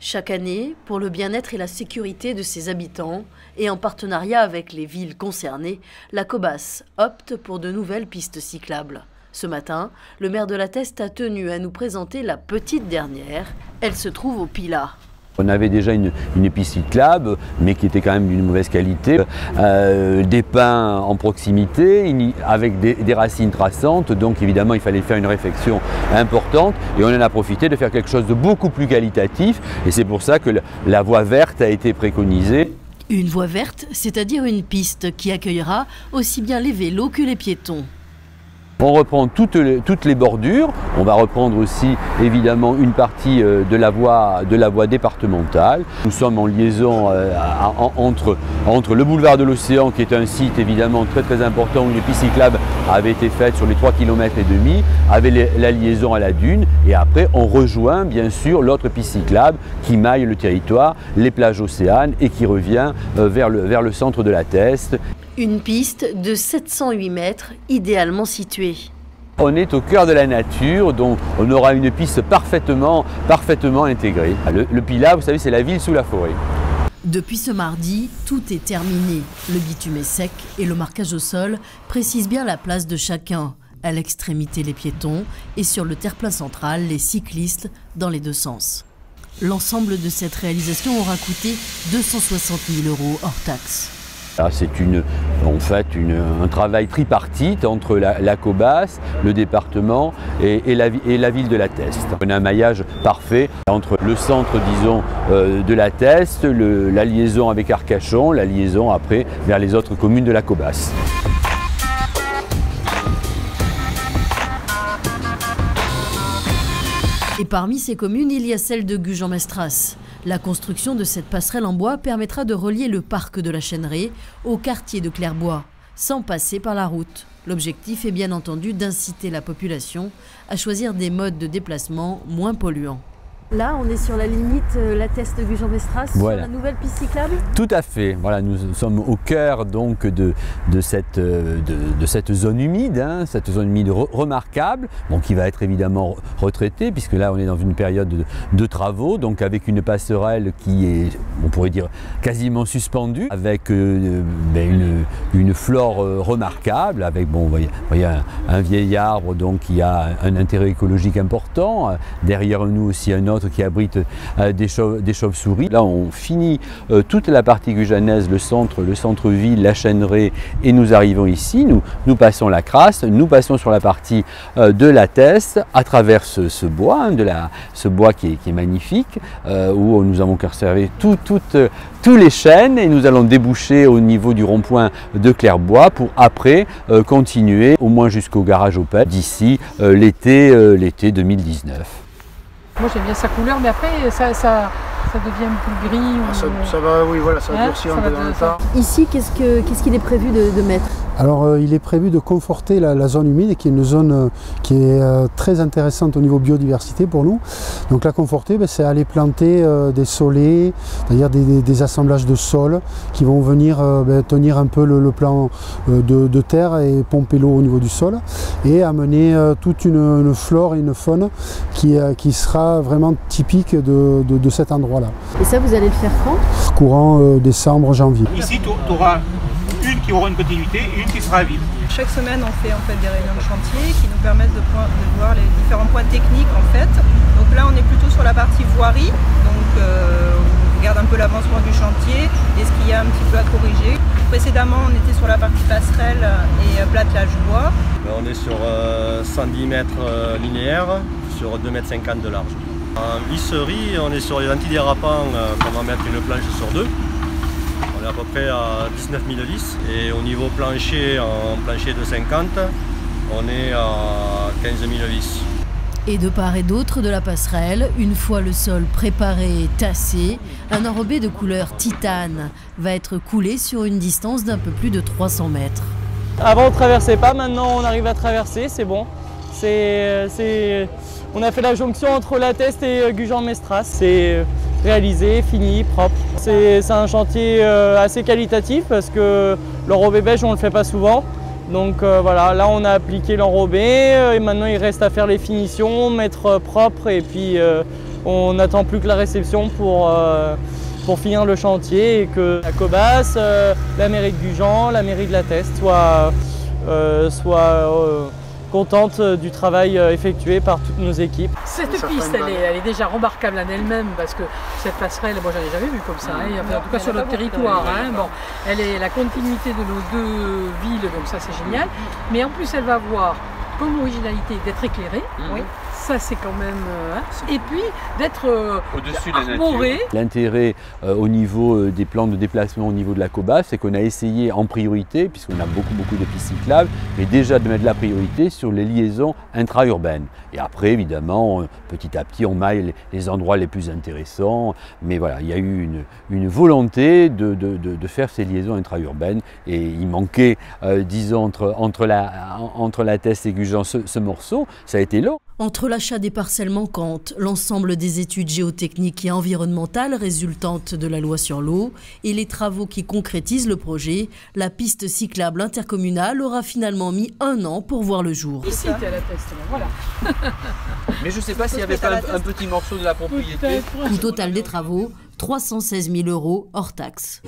Chaque année, pour le bien-être et la sécurité de ses habitants, et en partenariat avec les villes concernées, la Cobas opte pour de nouvelles pistes cyclables. Ce matin, le maire de La Teste a tenu à nous présenter la petite dernière. Elle se trouve au Pilat. On avait déjà une piste cyclable, mais qui était quand même d'une mauvaise qualité. Des pins en proximité, avec des racines traçantes, donc évidemment il fallait faire une réflexion importante. Et on en a profité de faire quelque chose de beaucoup plus qualitatif. Et c'est pour ça que la voie verte a été préconisée. Une voie verte, c'est-à-dire une piste qui accueillera aussi bien les vélos que les piétons. On reprend toutes les bordures, on va reprendre aussi évidemment une partie de la voie départementale. Nous sommes en liaison entre le boulevard de l'Océan, qui est un site évidemment très important où une piste cyclable avait été faite sur les 3,5 km, avec la liaison à la dune, et après on rejoint bien sûr l'autre piste cyclable qui maille le territoire, les plages Océane, et qui revient vers le centre de La Teste. Une piste de 708 mètres, idéalement située. On est au cœur de la nature, donc on aura une piste parfaitement intégrée. Le Pilat, vous savez, c'est la ville sous la forêt. Depuis ce mardi, tout est terminé. Le bitume est sec et le marquage au sol précise bien la place de chacun. À l'extrémité, les piétons et sur le terre-plein central, les cyclistes dans les deux sens. L'ensemble de cette réalisation aura coûté 260 000 € hors taxes. C'est en fait un travail tripartite entre la Cobas, le département et la ville de La Teste. On a un maillage parfait entre le centre, disons, de La Teste, la liaison avec Arcachon, la liaison après vers les autres communes de la Cobas. Et parmi ces communes, il y a celle de Gujan-Mestras. La construction de cette passerelle en bois permettra de relier le parc de la Chêneraie au quartier de Clairbois, sans passer par la route. L'objectif est bien entendu d'inciter la population à choisir des modes de déplacement moins polluants. Là, on est sur la limite La Teste de Gujan-Mestras, voilà. Sur la nouvelle piste cyclable. Tout à fait. Voilà, nous sommes au cœur donc de cette zone humide, cette zone humide remarquable, qui va être évidemment retraitée, puisque là on est dans une période de travaux, donc avec une passerelle qui est, on pourrait dire, quasiment suspendue, avec une flore remarquable, avec vous voyez un vieil arbre donc qui a un intérêt écologique important. Derrière nous aussi un autre qui abrite des chauves-souris. Là, on finit toute la partie gujanaise, le centre-ville, la Chêneraie, et nous arrivons ici. Nous passons la Crasse, nous passons sur la partie de La Teste, à travers ce bois, ce bois qui est magnifique, où nous avons conservé tous les chênes, et nous allons déboucher au niveau du rond-point de Clairbois pour après continuer au moins jusqu'au garage Opel d'ici l'été 2019. Moi j'aime bien sa couleur, mais après ça devient plus gris. Ça va, oui, voilà, ça va durcir un peu dans le temps. Ici, qu'est-ce qu'il est prévu de mettre? Alors il est prévu de conforter la zone humide, qui est une zone qui est très intéressante au niveau biodiversité pour nous. Donc la conforter, c'est aller planter des solets, c'est-à-dire des assemblages de sols qui vont venir tenir un peu le plan de terre et pomper l'eau au niveau du sol, et amener toute une flore et une faune qui sera vraiment typique de cet endroit-là. Et ça, vous allez le faire quand? Courant décembre, janvier. Ici, tu auras une qui aura une continuité et une qui sera à vide. Chaque semaine, on fait des réunions de chantier qui nous permettent de voir les différents points techniques en fait. Donc là, on est plutôt sur la partie voirie, donc on regarde un peu l'avancement du chantier et ce qu'il y a un petit peu à corriger. Précédemment, on était sur la partie passerelle et platelage bois. On est sur 110 mètres linéaires sur 2,50 m de large. En visserie, on est sur les antidérapants qu'on va mettre une planche sur deux. On est à peu près à 19 000 vis, et au niveau plancher, en plancher de 50, on est à 15 000 vis. Et de part et d'autre de la passerelle, une fois le sol préparé et tassé, un enrobé de couleur titane va être coulé sur une distance d'un peu plus de 300 mètres. Avant on ne traversait pas, maintenant on arrive à traverser, c'est bon. On a fait la jonction entre La Teste et Gujan-Mestras. C'est réalisé, fini, propre. C'est un chantier assez qualitatif parce que l'enrobé beige on ne le fait pas souvent. Donc voilà, là on a appliqué l'enrobé et maintenant il reste à faire les finitions, mettre propre et puis On n'attend plus que la réception pour finir le chantier et que la Cobas, la mairie de Gujan, la mairie de La Teste soient contente du travail effectué par toutes nos équipes. Cette piste, elle est déjà remarquable en elle-même parce que cette passerelle, moi j'en ai jamais vu comme ça, hein, en tout cas sur notre territoire. Hein, bon, elle est la continuité de nos deux villes, donc ça c'est génial. Mais en plus elle va avoir comme originalité d'être éclairée. Oui. Ça c'est quand même... et puis d'être au-dessus de la arborée. L'intérêt au niveau des plans de déplacement au niveau de la Cobas, c'est qu'on a essayé en priorité, puisqu'on a beaucoup de pistes cyclables, mais déjà de mettre la priorité sur les liaisons intra-urbaines. Et après, évidemment, petit à petit, on maille les endroits les plus intéressants. Mais voilà, il y a eu une volonté de faire ces liaisons intra-urbaines. Et il manquait, disons, entre la Teste et Gujan, ce morceau. Ça a été long. Entre l'achat des parcelles manquantes, l'ensemble des études géotechniques et environnementales résultantes de la loi sur l'eau et les travaux qui concrétisent le projet, la piste cyclable intercommunale aura finalement mis 1 an pour voir le jour. Ici, tu es à La Teste, voilà. Mais je ne sais pas s'il n'y avait pas un petit morceau de la propriété. Coût total des travaux, 316 000 € hors taxes.